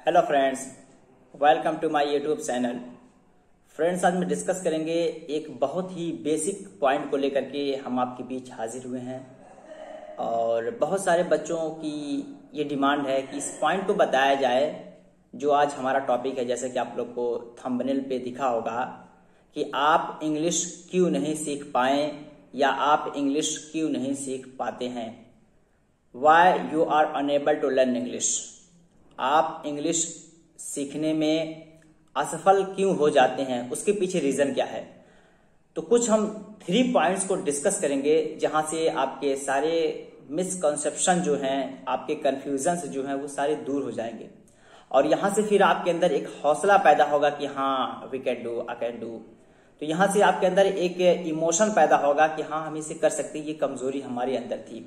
Hello friends, welcome to my YouTube channel. Friends, आज में discuss करेंगे एक बहुत ही बेसिक पॉइंट को लेकर के हम आपके बीच हाजिर हुए हैं और बहुत सारे बच्चों की ये डिमांड है कि इस पॉइंट को बताया जाए जो आज हमारा टॉपिक है। जैसे कि आप लोग को थंबनेल पे दिखा होगा कि आप इंग्लिश क्यों नहीं सीख पाए या आप इंग्लिश क्यों नहीं सीख पाते हैं। Why you are unable to learn English. आप इंग्लिश सीखने में असफल क्यों हो जाते हैं, उसके पीछे रीजन क्या है। तो कुछ हम 3 पॉइंट्स को डिस्कस करेंगे जहां से आपके सारे मिसकंसेप्शन जो हैं, आपके कंफ्यूजन जो हैं, वो सारे दूर हो जाएंगे और यहां से फिर आपके अंदर एक हौसला पैदा होगा कि हाँ we can do, I can do. तो यहां से आपके अंदर एक इमोशन पैदा होगा कि हाँ हम इसे कर सकते हैं, ये कमजोरी हमारे अंदर थी।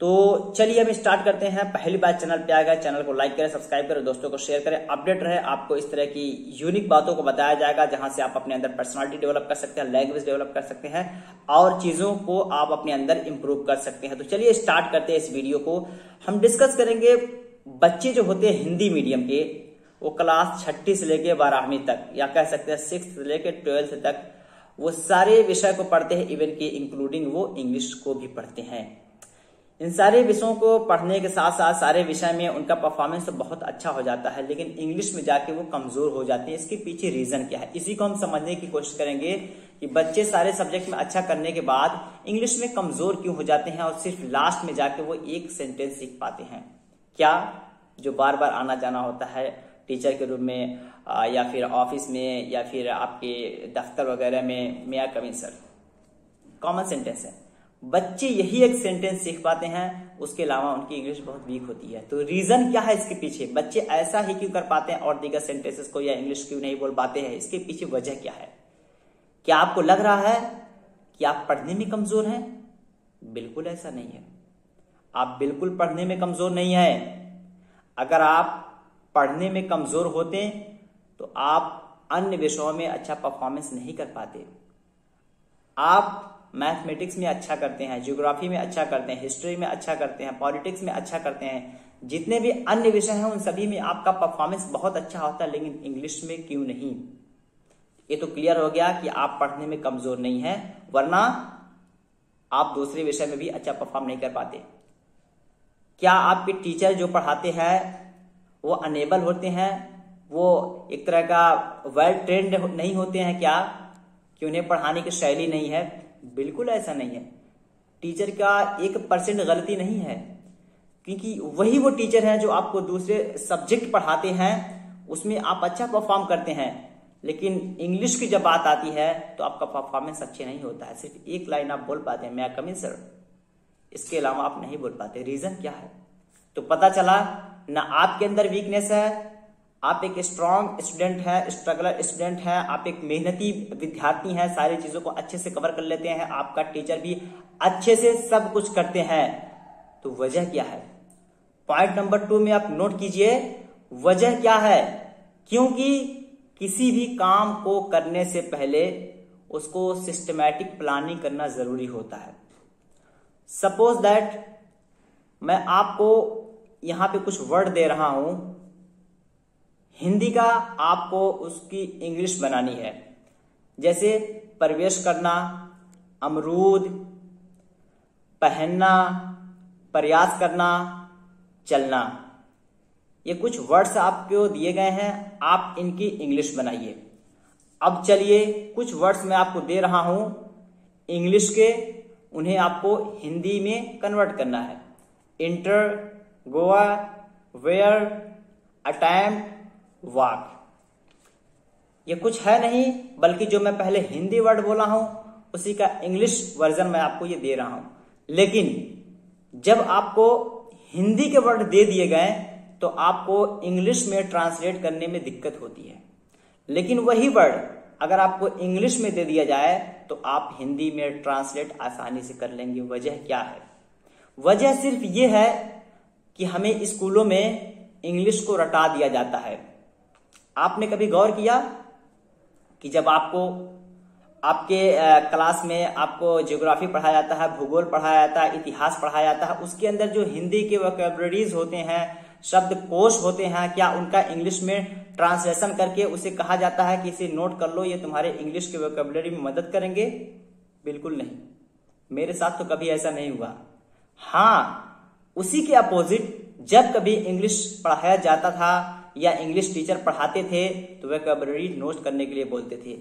तो चलिए हम स्टार्ट करते हैं। पहली बार चैनल पे आ गए, चैनल को लाइक करें, सब्सक्राइब करें, दोस्तों को शेयर करें। अपडेट रहे, आपको इस तरह की यूनिक बातों को बताया जाएगा जहां से आप अपने अंदर पर्सनालिटी डेवलप कर सकते हैं, लैंग्वेज डेवलप कर सकते हैं और चीजों को आप अपने अंदर इंप्रूव कर सकते हैं। तो चलिए स्टार्ट करते हैं इस वीडियो को। हम डिस्कस करेंगे बच्चे जो होते हैं हिंदी मीडियम के, वो क्लास 6 से लेके 12वीं तक या कह सकते हैं 6 से लेके 12th तक वो सारे विषय को पढ़ते हैं, इवन की इंक्लूडिंग वो इंग्लिश को भी पढ़ते हैं। इन सारे विषयों को पढ़ने के साथ साथ सारे विषय में उनका परफॉर्मेंस तो बहुत अच्छा हो जाता है, लेकिन इंग्लिश में जाके वो कमजोर हो जाते हैं। इसके पीछे रीजन क्या है, इसी को हम समझने की कोशिश करेंगे कि बच्चे सारे सब्जेक्ट में अच्छा करने के बाद इंग्लिश में कमजोर क्यों हो जाते हैं और सिर्फ लास्ट में जाके वो एक सेंटेंस सीख पाते हैं। क्या जो बार बार आना जाना होता है टीचर के रूम में या फिर ऑफिस में या फिर आपके दफ्तर वगैरह में, मे आई कम इन सर, कॉमन सेंटेंस है। बच्चे यही एक सेंटेंस सीख पाते हैं, उसके अलावा उनकी इंग्लिश बहुत वीक होती है। तो रीजन क्या है इसके पीछे, बच्चे ऐसा ही क्यों कर पाते हैं और दीगर सेंटेंसेस को या इंग्लिश क्यों नहीं बोल पाते हैं, इसके पीछे वजह क्या है। क्या आपको लग रहा है कि आप पढ़ने में कमजोर हैं? बिल्कुल ऐसा नहीं है। आप बिल्कुल पढ़ने में कमजोर नहीं है। अगर आप पढ़ने में कमजोर होते तो आप अन्य विषयों में अच्छा परफॉर्मेंस नहीं कर पाते। आप मैथमेटिक्स में अच्छा करते हैं, ज्योग्राफी में अच्छा करते हैं, हिस्ट्री में अच्छा करते हैं, पॉलिटिक्स में अच्छा करते हैं, जितने भी अन्य विषय हैं उन सभी में आपका परफॉर्मेंस बहुत अच्छा होता है, लेकिन इंग्लिश में क्यों नहीं। ये तो क्लियर हो गया कि आप पढ़ने में कमजोर नहीं है, वरना आप दूसरे विषय में भी अच्छा परफॉर्म नहीं कर पाते। क्या आपके टीचर जो पढ़ाते हैं वो अनेबल होते हैं, वो एक तरह का वेल ट्रेंड नहीं होते हैं क्या, कि उन्हें पढ़ाने की शैली नहीं है? बिल्कुल ऐसा नहीं है। टीचर का 1% गलती नहीं है, क्योंकि वही वो टीचर हैं जो आपको दूसरे सब्जेक्ट पढ़ाते हैं, उसमें आप अच्छा परफॉर्म करते हैं, लेकिन इंग्लिश की जब बात आती है तो आपका परफॉर्मेंस अच्छे नहीं होता है। सिर्फ एक लाइन आप बोल पाते हैं, मैं कम इन सर, इसके अलावा आप नहीं बोल पाते। रीजन क्या है? तो पता चला ना आपके अंदर वीकनेस है, आप एक स्ट्रॉन्ग स्टूडेंट है, स्ट्रगलर स्टूडेंट है, आप एक मेहनती विद्यार्थी हैं, सारी चीजों को अच्छे से कवर कर लेते हैं, आपका टीचर भी अच्छे से सब कुछ करते हैं। तो वजह क्या है? पॉइंट नंबर 2 में आप नोट कीजिए, वजह क्या है। क्योंकि किसी भी काम को करने से पहले उसको सिस्टमैटिक प्लानिंग करना जरूरी होता है। सपोज दैट मैं आपको यहां पे कुछ वर्ड दे रहा हूं हिंदी का, आपको उसकी इंग्लिश बनानी है। जैसे प्रवेश करना, अमरूद, पहनना, प्रयास करना, चलना, ये कुछ वर्ड्स आपको दिए गए हैं, आप इनकी इंग्लिश बनाइए। अब चलिए कुछ वर्ड्स मैं आपको दे रहा हूं इंग्लिश के, उन्हें आपको हिंदी में कन्वर्ट करना है। इंटर, गोवा, वेयर, अटेम्प्ट, वाक। ये कुछ है नहीं, बल्कि जो मैं पहले हिंदी वर्ड बोला हूं उसी का इंग्लिश वर्जन मैं आपको ये दे रहा हूं। लेकिन जब आपको हिंदी के वर्ड दे दिए गए तो आपको इंग्लिश में ट्रांसलेट करने में दिक्कत होती है, लेकिन वही वर्ड अगर आपको इंग्लिश में दे दिया जाए तो आप हिंदी में ट्रांसलेट आसानी से कर लेंगे। वजह क्या है? वजह सिर्फ ये है कि हमें स्कूलों में इंग्लिश को रटा दिया जाता है। आपने कभी गौर किया कि जब आपको आपके क्लास में आपको ज्योग्राफी पढ़ाया जाता है, भूगोल पढ़ाया जाता है, इतिहास पढ़ाया जाता है, उसके अंदर जो हिंदी के वोकैबुलरीज होते हैं, शब्दकोश होते हैं, क्या उनका इंग्लिश में ट्रांसलेशन करके उसे कहा जाता है कि इसे नोट कर लो, ये तुम्हारे इंग्लिश के वोकैबुलरी में मदद करेंगे? बिल्कुल नहीं, मेरे साथ तो कभी ऐसा नहीं हुआ। हाँ, उसी के अपोजिट जब कभी इंग्लिश पढ़ाया जाता था या इंग्लिश टीचर पढ़ाते थे तो वोकैबुलरी नोट करने के लिए बोलते थे।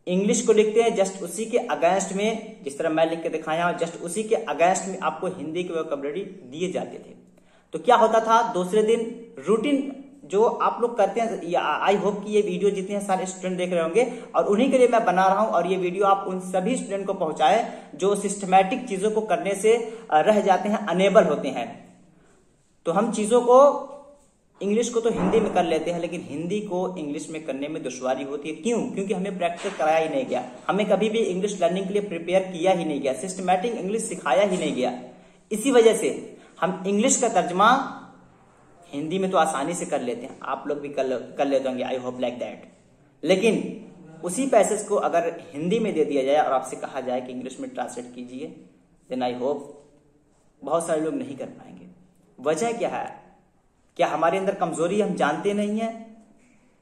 इंग्लिश को लिखते हैं जस्ट उसी के अगेंस्ट में, जिस तरह मैं लिख के दिखाया हूं, जस्ट उसी के अगेंस्ट में आपको हिंदी के वोकैबुलरी दिए जाते थे। तो क्या होता था, दूसरे दिन रूटीन जो आप लोग करते हैं, आई होप कि ये वीडियो जितने सारे स्टूडेंट देख रहे होंगे और उन्हीं के लिए मैं बना रहा हूं, और ये वीडियो आप उन सभी स्टूडेंट को पहुंचाए जो सिस्टमैटिक चीजों को करने से रह जाते हैं, अनेबल होते हैं। तो हम चीजों को, इंग्लिश को तो हिंदी में कर लेते हैं, लेकिन हिंदी को इंग्लिश में करने में दुश्वारी होती है। क्यों? क्योंकि हमें प्रैक्टिस कराया ही नहीं गया, हमें कभी भी इंग्लिश लर्निंग के लिए प्रिपेयर किया ही नहीं गया, सिस्टमैटिक इंग्लिश सिखाया ही नहीं गया। इसी वजह से हम इंग्लिश का तर्जमा हिंदी में तो आसानी से कर लेते हैं, आप लोग भी कर लेते होंगे, आई होप लाइक दैट। लेकिन उसी पैसेज को अगर हिंदी में दे दिया जाए और आपसे कहा जाए कि इंग्लिश में ट्रांसलेट कीजिए, देन आई होप बहुत सारे लोग नहीं कर पाएंगे। वजह क्या है? क्या हमारे अंदर कमजोरी हम जानते नहीं है?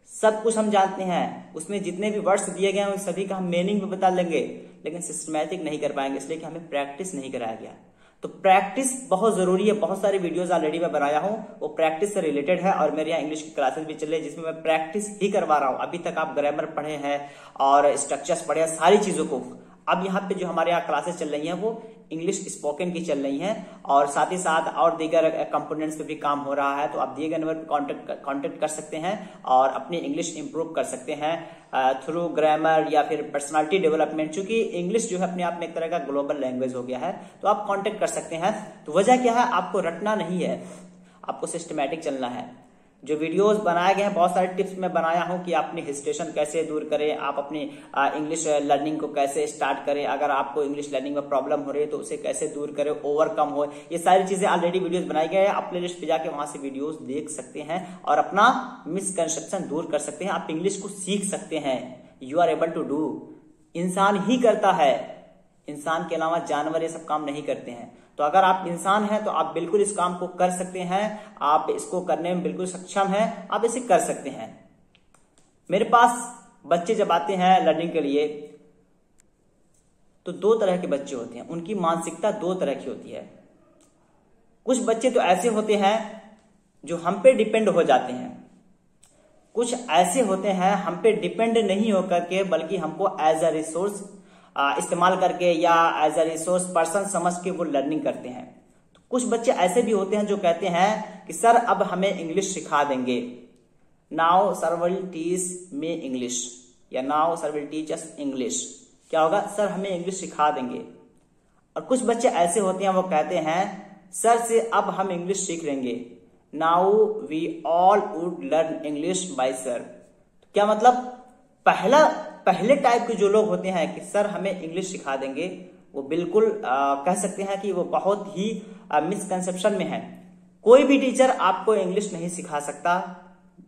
सब कुछ हम जानते हैं, उसमें जितने भी वर्ड्स दिए गए हैं उन सभी का हम मीनिंग भी बता लेंगे, लेकिन सिस्टमैटिक नहीं कर पाएंगे, इसलिए कि हमें प्रैक्टिस नहीं कराया गया। तो प्रैक्टिस बहुत जरूरी है। बहुत सारे वीडियोस ऑलरेडी मैं बनाया हूं, वो प्रैक्टिस से रिलेटेड है, और मेरे यहाँ इंग्लिश की क्लासेस भी चल रही है जिसमें मैं प्रैक्टिस ही करवा रहा हूं। अभी तक आप ग्रामर पढ़े हैं और स्ट्रक्चर्स पढ़े हैं, सारी चीजों को। अब यहाँ पे जो हमारे यहाँ क्लासेस चल रही हैं वो इंग्लिश स्पोकन की चल रही हैं, और साथ ही साथ और दीगर कंपोनेंट्स पे भी काम हो रहा है। तो आप दिए गए नंबर पर कांटेक्ट कर सकते हैं और अपनी इंग्लिश इंप्रूव कर सकते हैं थ्रू ग्रामर या फिर पर्सनालिटी डेवलपमेंट। चूंकि इंग्लिश जो है अपने आप में एक तरह का ग्लोबल लैंग्वेज हो गया है, तो आप कांटेक्ट कर सकते हैं। तो वजह क्या है? आपको रटना नहीं है, आपको सिस्टमैटिक चलना है। जो वीडियोस बनाए गए हैं, बहुत सारे टिप्स मैं बनाया हूं कि आप अपनी हेजिटेशन कैसे दूर करें, आप अपनी इंग्लिश लर्निंग को कैसे स्टार्ट करें, अगर आपको इंग्लिश लर्निंग में प्रॉब्लम हो रही है तो उसे कैसे दूर करें, ओवरकम हो। ये सारी चीजें ऑलरेडी वीडियोस बनाई गए हैं, आप प्लेलिस्ट पे जाके वहां से वीडियोस देख सकते हैं और अपना मिसकंसेप्शन दूर कर सकते हैं। आप इंग्लिश को सीख सकते हैं। You are able to do. इंसान ही करता है, इंसान के अलावा जानवर ये सब काम नहीं करते हैं। तो अगर आप इंसान हैं तो आप बिल्कुल इस काम को कर सकते हैं, आप इसको करने में बिल्कुल सक्षम हैं, आप इसे कर सकते हैं। मेरे पास बच्चे जब आते हैं लर्निंग के लिए तो दो तरह के बच्चे होते हैं, उनकी मानसिकता दो तरह की होती है। कुछ बच्चे तो ऐसे होते हैं जो हम पे डिपेंड हो जाते हैं, कुछ ऐसे होते हैं हम पे डिपेंड नहीं होकर के बल्कि हमको एज अ रिसोर्स इस्तेमाल करके या एज अ रिसोर्स पर्सन समझ के वो लर्निंग करते हैं। तो कुछ बच्चे ऐसे भी होते हैं जो कहते हैं कि सर अब हमें इंग्लिश सिखा देंगे, now sir will teach me English, या now sir will teach us English. क्या होगा? सर हमें इंग्लिश सिखा देंगे। और कुछ बच्चे ऐसे होते हैं वो कहते हैं सर से अब हम इंग्लिश सीख लेंगे, now we all would learn English by sir. क्या मतलब? पहले टाइप के जो लोग होते हैं कि सर हमें इंग्लिश सिखा देंगे, वो बिल्कुल कह सकते हैं कि वो बहुत ही मिसकंसेप्शन में है। कोई भी टीचर आपको इंग्लिश नहीं सिखा सकता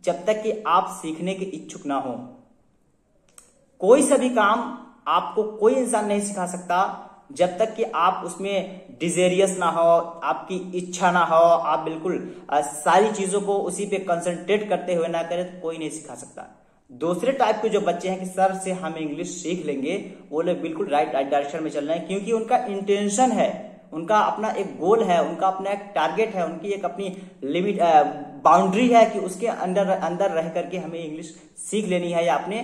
जब तक कि आप सीखने के इच्छुक ना हो। कोई सा भी काम आपको कोई इंसान नहीं सिखा सकता जब तक कि आप उसमें डिजेरियस ना हो, आपकी इच्छा ना हो, आप बिल्कुल सारी चीजों को उसी पे कंसंट्रेट करते हुए ना करें, तो कोई नहीं सिखा सकता। दूसरे टाइप के जो बच्चे हैं कि सर से हम इंग्लिश सीख लेंगे, वो लोग बिल्कुल राइट डायरेक्शन में चल रहे हैं, क्योंकि उनका इंटेंशन है, उनका अपना एक गोल है, उनका अपना एक टारगेट है, उनकी एक अपनी लिमिट बाउंड्री है कि उसके अंदर रह करके हमें इंग्लिश सीख लेनी है या अपने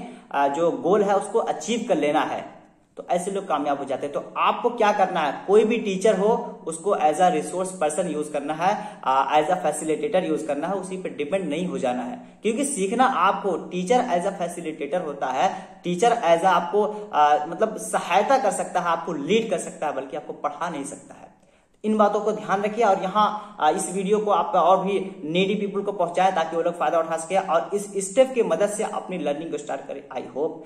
जो गोल है उसको अचीव कर लेना है। तो ऐसे लोग कामयाब हो जाते हैं। तो आपको क्या करना है? कोई भी टीचर हो उसको as a resource person use करना है, एज अ फैसिलिटेटर यूज करना है, उसी पे डिपेंड नहीं हो जाना है। क्योंकि सीखना आपको, टीचर एज अ फैसिलिटेटर होता है, टीचर एज अ आपको मतलब सहायता कर सकता है, आपको लीड कर सकता है, बल्कि आपको पढ़ा नहीं सकता है। इन बातों को ध्यान रखिए और यहाँ इस वीडियो को आप और भी नीडी पीपल को पहुंचाएं ताकि वो लोग फायदा उठा सके और इस स्टेप की मदद से अपनी लर्निंग को स्टार्ट करें। आई होप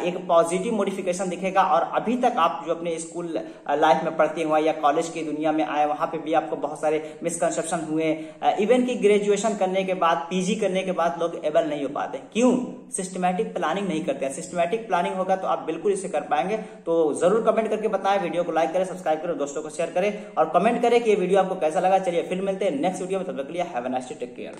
एक पॉजिटिव मॉडिफिकेशन दिखेगा और अभी तक आप जो अपने स्कूल लाइफ में पढ़ते हुए या कॉलेज की दुनिया में आए, वहां पे भी आपको बहुत सारे मिसकंसेप्शन हुए। इवन की ग्रेजुएशन करने के बाद, पीजी करने के बाद लोग एबल नहीं हो पाते। क्यों? सिस्टमैटिक प्लानिंग नहीं करते हैं। सिस्टमैटिक प्लानिंग होगा तो आप बिल्कुल इसे कर पाएंगे। तो जरूर कमेंट करके बताएं, वीडियो को लाइक करें, सब्सक्राइब करें, दोस्तों को शेयर करें और कमेंट करें कि ये वीडियो आपको कैसा लगा। चलिए फिर मिलते हैं नेक्स्ट वीडियो में, तब तक के लिए have a nice day, take care.